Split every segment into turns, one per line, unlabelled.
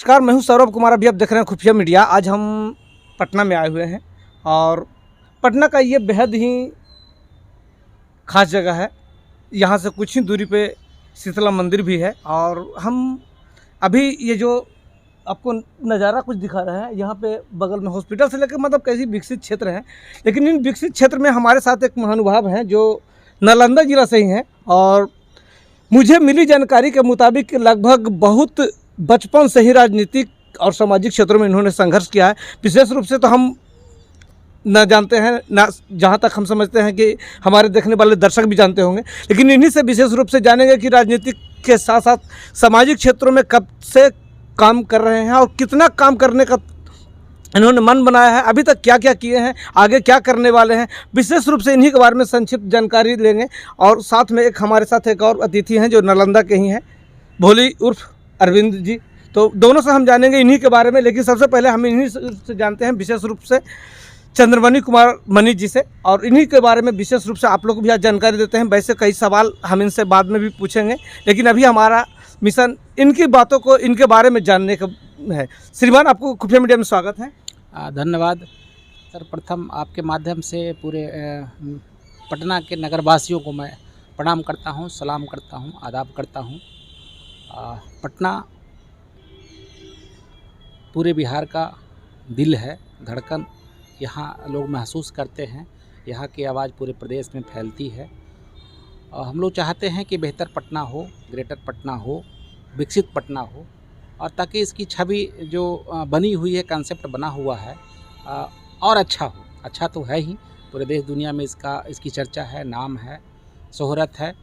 नमस्कार, मैं हूं सौरभ कुमार। अभी आप देख रहे हैं खुफिया मीडिया। आज हम पटना में आए हुए हैं और पटना का ये बेहद ही खास जगह है। यहाँ से कुछ ही दूरी पे शीतला मंदिर भी है और हम अभी ये जो आपको नज़ारा कुछ दिखा रहे हैं, यहाँ पे बगल में हॉस्पिटल से लेकर मतलब कैसी विकसित क्षेत्र हैं, लेकिन इन विकसित क्षेत्र में हमारे साथ एक महानुभाव हैं जो नालंदा जिला से ही हैं। और मुझे मिली जानकारी के मुताबिक लगभग बहुत बचपन से ही राजनीतिक और सामाजिक क्षेत्रों में इन्होंने संघर्ष किया है। विशेष रूप से तो हम न जानते हैं, ना जहाँ तक हम समझते हैं कि हमारे देखने वाले दर्शक भी जानते होंगे, लेकिन इन्हीं से विशेष रूप से जानेंगे कि राजनीतिक के साथ साथ सामाजिक क्षेत्रों में कब से काम कर रहे हैं और कितना काम करने का इन्होंने मन बनाया है, अभी तक क्या क्या किए हैं, आगे क्या करने वाले हैं। विशेष रूप से इन्हीं के बारे में संक्षिप्त जानकारी लेंगे। और साथ में हमारे साथ एक और अतिथि हैं जो नालंदा के ही हैं, भोली उर्फ अरविंद जी। तो दोनों से हम जानेंगे इन्हीं के बारे में, लेकिन सबसे पहले हम इन्हीं से जानते हैं विशेष रूप से चंद्रमणि कुमार मनीष जी से, और इन्हीं के बारे में विशेष रूप से आप लोग को भी आज जानकारी देते हैं। वैसे कई सवाल हम इनसे बाद में भी पूछेंगे, लेकिन अभी हमारा मिशन इनकी बातों को, इनके बारे में जानने का है। श्रीमान, आपको खुफिया मीडिया में स्वागत है।
धन्यवाद सर। प्रथम आपके माध्यम से पूरे पटना के नगरवासियों को मैं प्रणाम करता हूं, सलाम करता हूं, आदाब करता हूं। पटना पूरे बिहार का दिल है, धड़कन। यहाँ लोग महसूस करते हैं, यहाँ की आवाज़ पूरे प्रदेश में फैलती है। हम लोग चाहते हैं कि बेहतर पटना हो, ग्रेटर पटना हो, विकसित पटना हो, और ताकि इसकी छवि जो बनी हुई है, कंसेप्ट बना हुआ है, और अच्छा हो। अच्छा तो है ही, पूरे देश दुनिया में इसकी चर्चा है, नाम है, शोहरत है,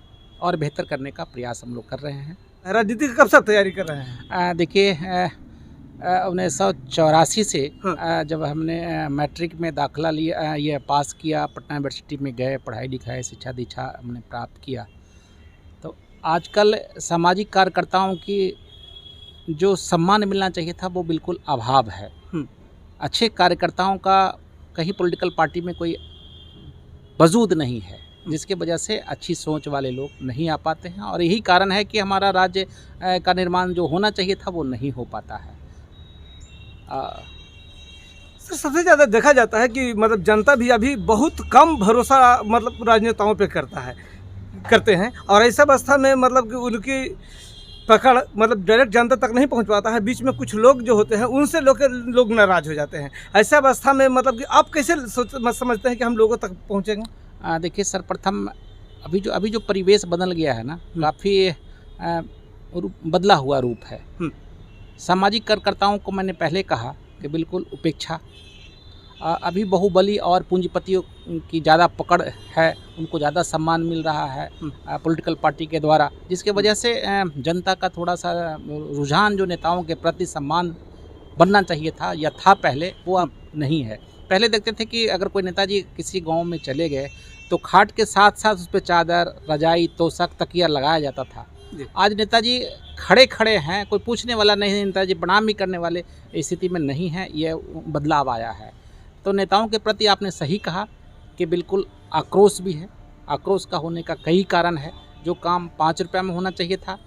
और बेहतर करने का प्रयास हम लोग कर रहे हैं।
राजनीति की कब से तैयारी कर रहे हैं?
देखिए, 1984 से जब हमने मैट्रिक में दाखिला लिया, ये पास किया, पटना यूनिवर्सिटी में गए, पढ़ाई लिखाई, शिक्षा दीक्षा हमने प्राप्त किया। तो आजकल सामाजिक कार्यकर्ताओं की जो सम्मान मिलना चाहिए था वो बिल्कुल अभाव है। अच्छे कार्यकर्ताओं का कहीं पॉलिटिकल पार्टी में कोई वजूद नहीं है, जिसके वजह से अच्छी सोच वाले लोग नहीं आ पाते हैं, और यही कारण है कि हमारा राज्य का निर्माण जो होना चाहिए था वो नहीं हो पाता है।
सर, सबसे ज़्यादा देखा जाता है कि मतलब जनता भी अभी बहुत कम भरोसा मतलब राजनेताओं पे करते हैं, और ऐसा अवस्था में मतलब कि उनकी पकड़ मतलब डायरेक्ट जनता तक नहीं पहुंच पाता है। बीच में कुछ लोग जो होते हैं उनसे लोग नाराज हो जाते हैं। ऐसा अवस्था में मतलब कि आप कैसे समझते हैं कि हम लोगों तक पहुंचेंगे?
देखिए सर, प्रथम अभी जो परिवेश बदल गया है ना, काफ़ी बदला हुआ रूप है। सामाजिक कार्यकर्ताओं को मैंने पहले कहा कि बिल्कुल उपेक्षा। अभी बाहुबली और पूंजीपतियों की ज़्यादा पकड़ है, उनको ज़्यादा सम्मान मिल रहा है पॉलिटिकल पार्टी के द्वारा, जिसके वजह से जनता का थोड़ा सा रुझान जो नेताओं के प्रति सम्मान बनना चाहिए था या था पहले, वो अब नहीं है। पहले देखते थे कि अगर कोई नेताजी किसी गांव में चले गए तो खाट के साथ साथ उस पर चादर, रजाई, तोशक, तकिया लगाया जाता था। आज नेताजी खड़े हैं, कोई पूछने वाला नहीं है, नेताजी प्रणाम भी करने वाले स्थिति में नहीं है। ये बदलाव आया है। तो नेताओं के प्रति आपने सही कहा कि बिल्कुल आक्रोश भी है। आक्रोश का होने का कई कारण है। जो काम 5 रुपये में होना चाहिए था,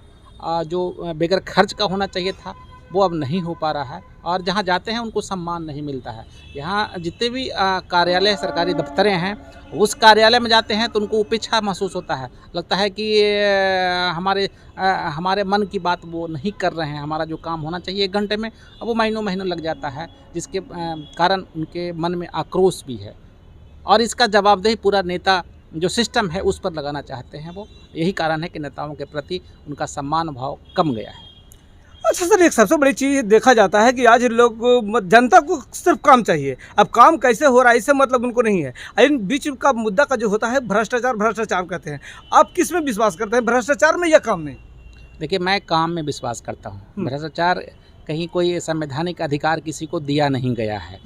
जो बगैर खर्च का होना चाहिए था, वो अब नहीं हो पा रहा है, और जहाँ जाते हैं उनको सम्मान नहीं मिलता है। यहाँ जितने भी कार्यालय, सरकारी दफ्तरें हैं, उस कार्यालय में जाते हैं तो उनको उपेक्षा महसूस होता है। लगता है कि हमारे मन की बात वो नहीं कर रहे हैं। हमारा जो काम होना चाहिए 1 घंटे में, अब वो महीनों लग जाता है, जिसके कारण उनके मन में आक्रोश भी है, और इसका जवाबदेही पूरा नेता जो सिस्टम है उस पर लगाना चाहते हैं। वो यही कारण है कि नेताओं के प्रति उनका सम्मान भाव कम गया है।
अच्छा सर, एक सबसे बड़ी चीज़ देखा जाता है कि आज लोग जनता को सिर्फ काम चाहिए। अब काम कैसे हो रहा है इससे मतलब उनको नहीं है। इन बीच का मुद्दा का जो होता है भ्रष्टाचार कहते हैं। आप किस में विश्वास करते हैं, भ्रष्टाचार में या काम में?
देखिए, मैं काम में विश्वास करता हूँ। भ्रष्टाचार कहीं कोई संवैधानिक अधिकार किसी को दिया नहीं गया है,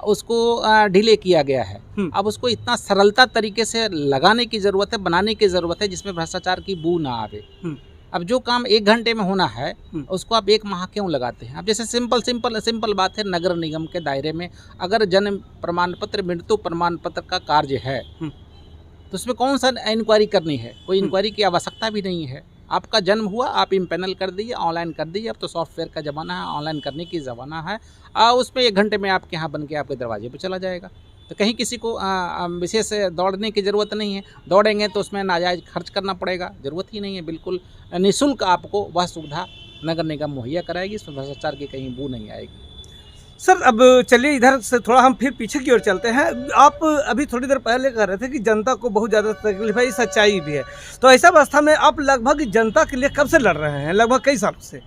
उसको डिले किया गया है। अब उसको इतना सरलता तरीके से लगाने की ज़रूरत है, बनाने की ज़रूरत है, जिसमें भ्रष्टाचार की बू ना आवे। अब जो काम 1 घंटे में होना है उसको आप 1 माह क्यों लगाते हैं? अब जैसे सिंपल बात है, नगर निगम के दायरे में अगर जन्म प्रमाण पत्र, मृत्यु प्रमाण पत्र का कार्य है तो उसमें कौन सा इंक्वायरी करनी है? कोई इंक्वायरी की आवश्यकता भी नहीं है। आपका जन्म हुआ, आप इम्पैनल कर दीजिए, ऑनलाइन कर दीजिए। अब तो सॉफ्टवेयर का ज़माना है, ऑनलाइन करने की ज़माना है। उसमें 1 घंटे में आपके यहाँ बन के आपके दरवाजे पे चला जाएगा। तो कहीं किसी को विशेष दौड़ने की ज़रूरत नहीं है। दौड़ेंगे तो उसमें नाजायज़ खर्च करना पड़ेगा, ज़रूरत ही नहीं है। बिल्कुल निःशुल्क आपको वह सुविधा नगर निगम मुहैया कराएगी। इसमें भ्रष्टाचार की कहीं बू नहीं आएगी।
सर अब चलिए इधर से थोड़ा हम फिर पीछे की ओर चलते हैं। आप अभी थोड़ी देर पहले कह रहे थे कि जनता को बहुत ज़्यादा तकलीफ है, ये सच्चाई भी है। तो ऐसा अवस्था में आप लगभग जनता के लिए कब से लड़ रहे हैं? लगभग कई सालों से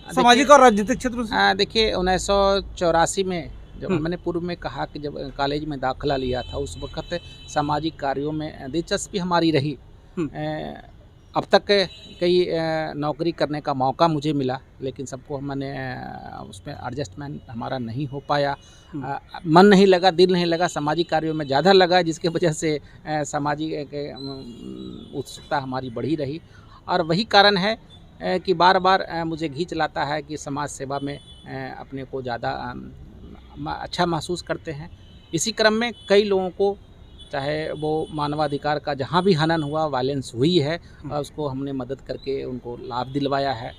सामाजिक और राजनीतिक क्षेत्र से?
देखिए 1984 में जब मैंने पूर्व में कहा कि जब कॉलेज में दाखिला लिया था, उस वक्त सामाजिक कार्यों में दिलचस्पी हमारी रही। अब तक कई नौकरी करने का मौका मुझे मिला, लेकिन सबको मैंने उसमें एडजस्टमेंट हमारा नहीं हो पाया। मन नहीं लगा, दिल नहीं लगा, सामाजिक कार्यों में ज़्यादा लगा, जिसकी वजह से सामाजिक उत्सुकता हमारी बढ़ी रही। और वही कारण है कि बार बार मुझे खींच लाता है कि समाज सेवा में अपने को ज़्यादा अच्छा महसूस करते हैं। इसी क्रम में कई लोगों को, चाहे वो मानवाधिकार का जहाँ भी हनन हुआ, वायलेंस हुई है, उसको हमने मदद करके उनको लाभ दिलवाया है।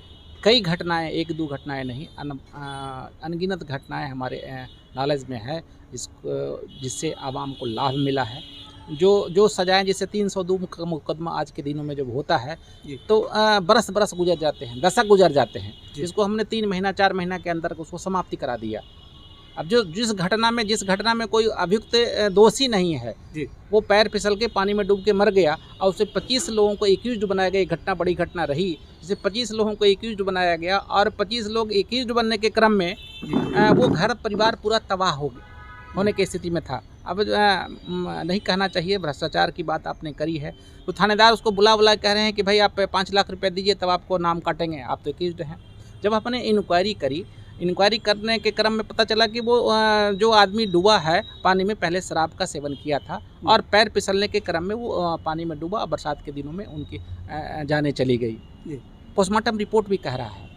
कई घटनाएं, 1-2 घटनाएं नहीं, अनगिनत घटनाएं हमारे नॉलेज में है जिससे आवाम को लाभ मिला है। जो सजाएं, जैसे 302 मुकदमा आज के दिनों में जब होता है तो बरस गुजर जाते हैं, दशक गुजर जाते हैं, जिसको हमने 3 महीना 4 महीना के अंदर उसको समाप्ति करा दिया। अब जिस घटना में कोई अभियुक्त दोषी नहीं है, वो पैर फिसल के पानी में डूब के मर गया और उसे 25 लोगों को एक्यूज्ड बनाया गया। घटना बड़ी घटना रही, जिसे 25 लोगों को एक्यूज्ड बनाया गया और 25 लोग एक्यूज्ड बनने के क्रम में वो घर परिवार पूरा तबाह होने की स्थिति में था। अब नहीं कहना चाहिए, भ्रष्टाचार की बात आपने करी है, तो थानेदार उसको बुला कह रहे हैं कि भाई आप 5 लाख रुपये दीजिए तब आपको नाम काटेंगे, आप तो एक्यूज्ड हैं। जब आपने इंक्वायरी करने के क्रम में पता चला कि वो जो आदमी डूबा है पानी में, पहले शराब का सेवन किया था और पैर फिसलने के क्रम में वो पानी में डूबा और बरसात के दिनों में उनकी जानें चली गई। पोस्टमार्टम रिपोर्ट भी कह रहा है।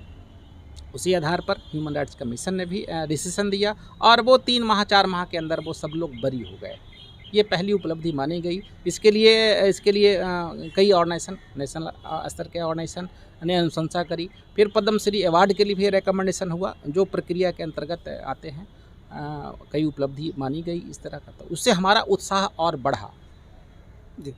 उसी आधार पर ह्यूमन राइट्स कमीशन ने भी डिसीजन दिया और वो 3 माह 4 माह के अंदर वो सब लोग बरी हो गए। ये पहली उपलब्धि मानी गई। इसके लिए कई ऑर्गेनाइजेशन, नेशनल स्तर के ऑर्गेनाइजेशन ने अनुशंसा करी। फिर पद्मश्री अवार्ड के लिए भी रिकमेंडेशन हुआ, जो प्रक्रिया के अंतर्गत आते हैं। कई उपलब्धि मानी गई इस तरह का, तो उससे हमारा उत्साह और बढ़ा जी।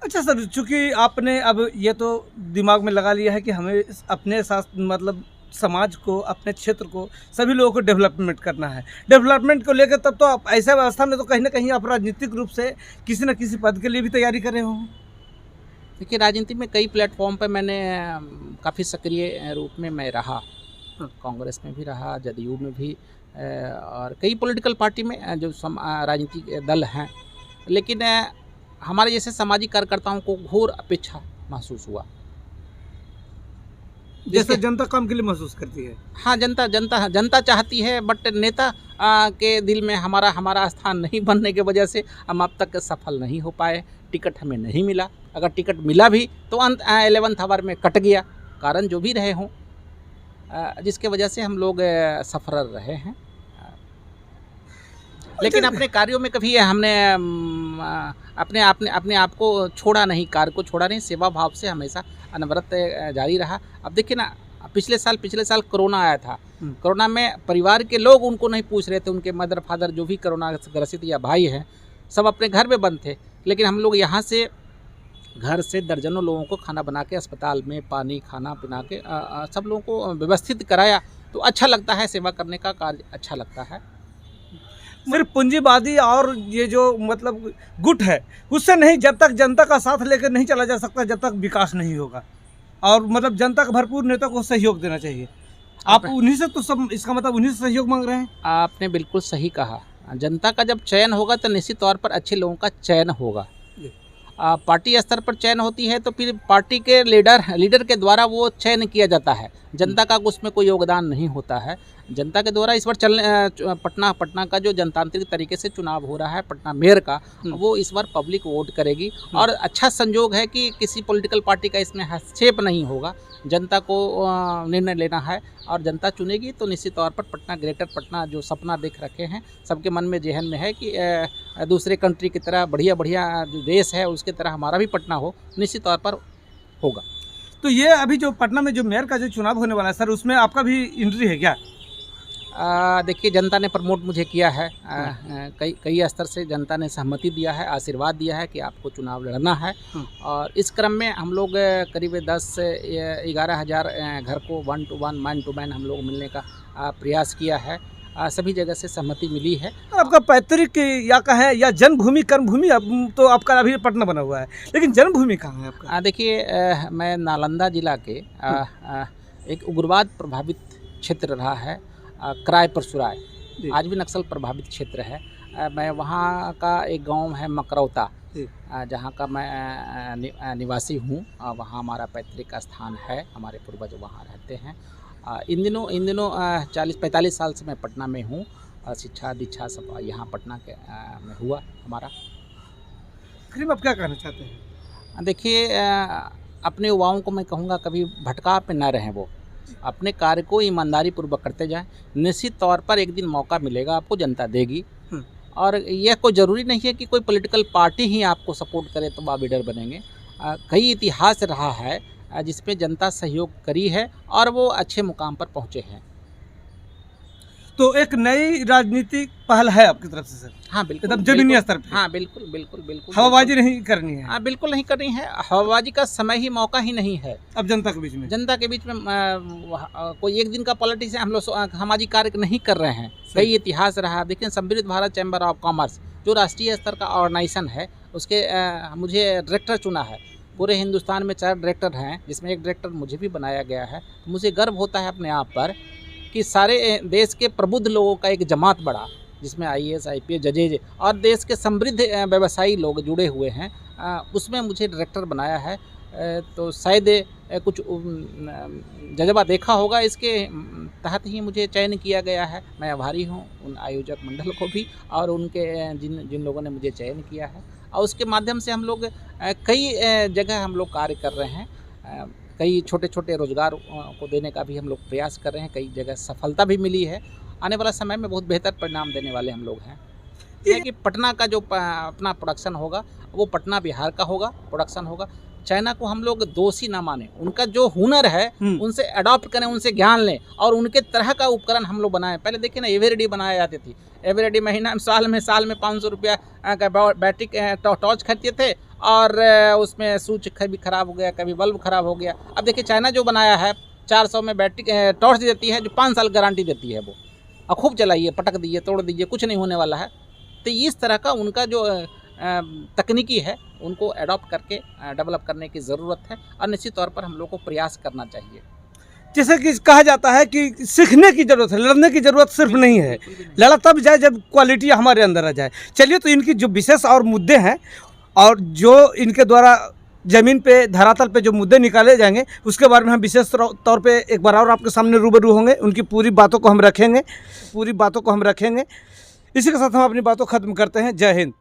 अच्छा सर, चूँकि आपने अब ये तो दिमाग में लगा लिया है कि हमें अपने साथ मतलब समाज को, अपने क्षेत्र को, सभी लोगों को डेवलपमेंट करना है। डेवलपमेंट को लेकर तब तो आप ऐसा व्यवस्था में तो कहीं ना कहीं आप राजनीतिक रूप से किसी न किसी पद के लिए भी तैयारी कर रहे हो।
देखिए, राजनीति में कई प्लेटफॉर्म पर मैंने काफ़ी सक्रिय रूप में मैं रहा। कांग्रेस में भी रहा, जदयू में भी, और कई पॉलिटिकल पार्टी में जो राजनीतिक दल हैं। लेकिन हमारे जैसे सामाजिक कार्यकर्ताओं को घोर अपेक्षा महसूस हुआ।
जैसे जनता काम के लिए महसूस करती है।
हाँ, जनता चाहती है, बट नेता के दिल में हमारा स्थान नहीं बनने की वजह से हम अब तक सफल नहीं हो पाए। टिकट हमें नहीं मिला, अगर टिकट मिला भी तो 11th आवर में कट गया, कारण जो भी रहे हों, जिसके वजह से हम लोग सफर रहे हैं। लेकिन अपने कार्यों में कभी हमने अपने आप को छोड़ा नहीं, कार्य को छोड़ा नहीं, सेवा भाव से हमेशा अनवरत जारी रहा। अब देखिए ना, पिछले साल कोरोना आया था। कोरोना में परिवार के लोग उनको नहीं पूछ रहे थे, उनके मदर फादर जो भी कोरोना ग्रसित या भाई हैं, सब अपने घर में बंद थे। लेकिन हम लोग यहाँ से घर से दर्जनों लोगों को खाना बना के, अस्पताल में पानी खाना पिना के सब लोगों को व्यवस्थित कराया। तो अच्छा लगता है, सेवा करने का कार्य अच्छा लगता है।
सिर्फ पूंजीवादी और ये जो मतलब गुट है उससे नहीं, जब तक जनता का साथ लेकर नहीं चला जा सकता, जब तक विकास नहीं होगा। और मतलब जनता का भरपूर नेता को सहयोग देना चाहिए। आप उन्हीं से तो सब, इसका मतलब उन्हीं से सहयोग मांग रहे हैं।
आपने बिल्कुल सही कहा। जनता का जब चयन होगा तो निश्चित तौर पर अच्छे लोगों का चयन होगा। पार्टी स्तर पर चयन होती है तो फिर पार्टी के लीडर के द्वारा वो चयन किया जाता है। जनता का उसमें कोई योगदान नहीं होता है। जनता के द्वारा इस बार पटना का जो जनतांत्रिक तरीके से चुनाव हो रहा है, पटना मेयर का, वो इस बार पब्लिक वोट करेगी। और अच्छा संजोग है कि किसी पॉलिटिकल पार्टी का इसमें हस्तक्षेप नहीं होगा। जनता को निर्णय लेना है और जनता चुनेगी तो निश्चित तौर पर पटना, ग्रेटर पटना जो सपना देख रखे हैं सबके मन में, जहन में है कि दूसरे कंट्री की तरह बढ़िया जो देश है उसकी तरह हमारा भी पटना हो, निश्चित तौर पर होगा।
तो ये अभी जो पटना में जो मेयर का जो चुनाव होने वाला है सर, उसमें आपका भी एंट्री है क्या?
देखिए, जनता ने प्रमोट मुझे किया है, कई स्तर से जनता ने सहमति दिया है, आशीर्वाद दिया है कि आपको चुनाव लड़ना है। और इस क्रम में हम लोग करीब 10 से 11 हज़ार घर को 1 to 1 मैन टू मैन हम लोग मिलने का प्रयास किया है। सभी जगह से सहमति मिली है।
आपका पैतृक या कहें या जन्मभूमि कर्मभूमि, अब तो आपका अभी पटना बना हुआ है, लेकिन जन्मभूमि कहाँ है आपका?
देखिए, मैं नालंदा जिला के एक उग्रवाद प्रभावित क्षेत्र रहा है, कराय परसुराय, आज भी नक्सल प्रभावित क्षेत्र है। मैं वहाँ का एक गांव है मकरौता, जहाँ का मैं निवासी हूँ। वहाँ हमारा पैतृक स्थान है, हमारे पूर्वज वहाँ रहते हैं। इन दिनों 40-45 साल से मैं पटना में हूँ। शिक्षा दीक्षा सब यहाँ पटना के में हुआ हमारा।
आखिर में आप क्या कहना चाहते हैं?
देखिए, अपने युवाओं को मैं कहूँगा कभी भटकाव पे ना रहें, वो अपने कार्य को ईमानदारी पूर्वक करते जाएं। निश्चित तौर पर एक दिन मौका मिलेगा, आपको जनता देगी। और यह कोई ज़रूरी नहीं है कि कोई पॉलिटिकल पार्टी ही आपको सपोर्ट करे तो आप लीडर बनेंगे। कई इतिहास रहा है जिसमें जनता सहयोग करी है और वो अच्छे मुकाम पर पहुँचे हैं।
तो एक नई राजनीतिक पहल है आपकी तरफ से सर?
हाँ बिल्कुल,
एकदम जमीनी स्तर पे?
हाँ बिल्कुल बिल्कुल बिल्कुल।
हवाबाजी नहीं करनी है?
हाँ बिल्कुल नहीं करनी है। हवाबाजी का समय ही मौका ही नहीं है
अब जनता के बीच में।
कोई एक दिन का पॉलिटिक्स हम लोग सामाजिक कार्य नहीं कर रहे हैं। कई इतिहास रहा। देखिए, समृद्ध भारत चैम्बर ऑफ कॉमर्स जो राष्ट्रीय स्तर का ऑर्गेनाइजेशन है, उसके मुझे डायरेक्टर चुना है। पूरे हिंदुस्तान में 4 डायरेक्टर हैं, जिसमें एक डायरेक्टर मुझे भी बनाया गया है। मुझे गर्व होता है अपने आप पर कि सारे देश के प्रबुद्ध लोगों का एक जमात बड़ा, जिसमें IAS IPS जजेज और देश के समृद्ध व्यवसायी लोग जुड़े हुए हैं, उसमें मुझे डायरेक्टर बनाया है। तो शायद कुछ जज्बा देखा होगा, इसके तहत ही मुझे चयन किया गया है। मैं आभारी हूँ उन आयोजक मंडल को भी और उनके जिन लोगों ने मुझे चयन किया है। और उसके माध्यम से हम लोग कई जगह हम लोग कार्य कर रहे हैं। कई छोटे छोटे रोजगार को देने का भी हम लोग प्रयास कर रहे हैं। कई जगह सफलता भी मिली है। आने वाला समय में बहुत बेहतर परिणाम देने वाले हम लोग हैं। ये कि पटना का जो अपना प्रोडक्शन होगा, वो पटना बिहार का होगा, प्रोडक्शन होगा। चाइना को हम लोग दोषी ना माने, उनका जो हुनर है उनसे अडॉप्ट करें, उनसे ज्ञान लें और उनके तरह का उपकरण हम लोग बनाएं। पहले देखिए ना, एवरेडी बनाया जाती थी। एवरेडी महीना साल में 500 रुपया का बैटरी टॉर्च खरीदते थे और उसमें स्विच कभी ख़राब हो गया, कभी बल्ब ख़राब हो गया। अब देखिए, चाइना जो बनाया है 400 में बैटरी टॉर्च देती है, जो 5 साल गारंटी देती है वो। और खूब चलाइए, पटक दीजिए, तोड़ दीजिए, कुछ नहीं होने वाला है। तो इस तरह का उनका जो तकनीकी है, उनको एडॉप्ट करके डेवलप करने की ज़रूरत है और निश्चित तौर पर हम लोग को प्रयास करना चाहिए।
जैसे कि कहा जाता है कि सीखने की ज़रूरत है, लड़ने की ज़रूरत सिर्फ नहीं है। लड़ा तब जाए जब क्वालिटी हमारे अंदर आ जाए। चलिए, तो इनकी जो विशेष और मुद्दे हैं और जो इनके द्वारा ज़मीन पे धरातल पे जो मुद्दे निकाले जाएंगे, उसके बारे में हम विशेष तौर पे एक बार और आपके सामने रूबरू होंगे। उनकी पूरी बातों को हम रखेंगे। इसी के साथ हम अपनी बातों ख़त्म करते हैं। जय हिंद।